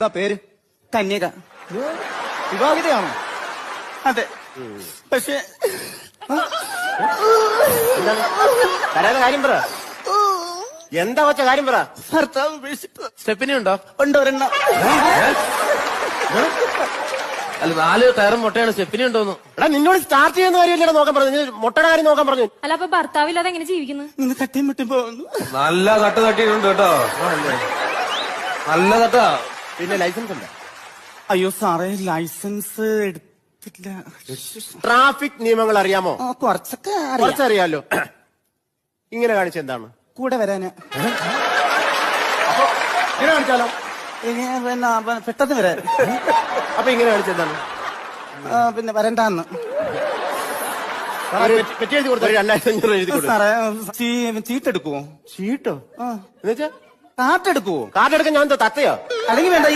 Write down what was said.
എന്താ പേര്? കന്യക. വിവാഹിതയാണോ? അതെ. പക്ഷെ കരയാതെ കാര്യം പറ. എന്താ വച്ച കാര്യം പറ. ഭർത്താവ് ഉപേക്ഷിച്ചു. സ്റ്റെപ്പിനി ഉണ്ടോ? ഉണ്ട് ഒരെണ്ണം. അല്ല 4 ടയറും മുട്ടയാണ്. സ്റ്റെപ്പിനി ഉണ്ടോന്ന്. എടാ നിന്നോട് സ്റ്റാർട്ട് ചെയ്യുന്ന കാര്യമല്ലേ നോക്കാൻ പറഞ്ഞു. മുട്ടയുടെ കാര്യം നോക്കാൻ പറഞ്ഞു. അല്ല അപ്പൊ ഭർത്താവില്ലാതെ എങ്ങനെ ജീവിക്കുന്നു? നിന്ന് തട്ടിയും മുട്ടും പോകുന്നു. നല്ല തട്ട് തട്ടിയിട്ടുണ്ട് കേട്ടോ. നല്ല തട്ടാ. പിന്നെ ലൈസൻസ് ഉണ്ട്? അയ്യോ സാറേ, ലൈസൻസ് എടുത്തില്ല. ട്രാഫിക് നിയമങ്ങൾ അറിയാമോ? കുറച്ചൊക്കെ അറിയാം. കുറച്ചറിയാലോ. ഇങ്ങനെ കാണിച്ച എന്താണ്? കൂടെ വരാന്. ഇങ്ങനെ കാണിച്ചാലോ? പിന്നെ പെട്ടെന്ന് വരാൻ. അപ്പൊ ഇങ്ങനെ കാണിച്ച എന്താണ്? പിന്നെ വരണ്ടാന്ന്. പെറ്റി എഴുതി കൊടുത്ത 2500 എഴുതി കൊടുത്തു. സാറേ ചീട്ടെടുക്കുവോ? ചീട്ടോ? ആ, എന്നുവെച്ചാ കാട്ടെടുക്കുവോ? കാർഡ് എടുക്കാൻ ഞാൻ എന്താ തത്തയോ? അല്ലെങ്കിൽ വേണ്ട.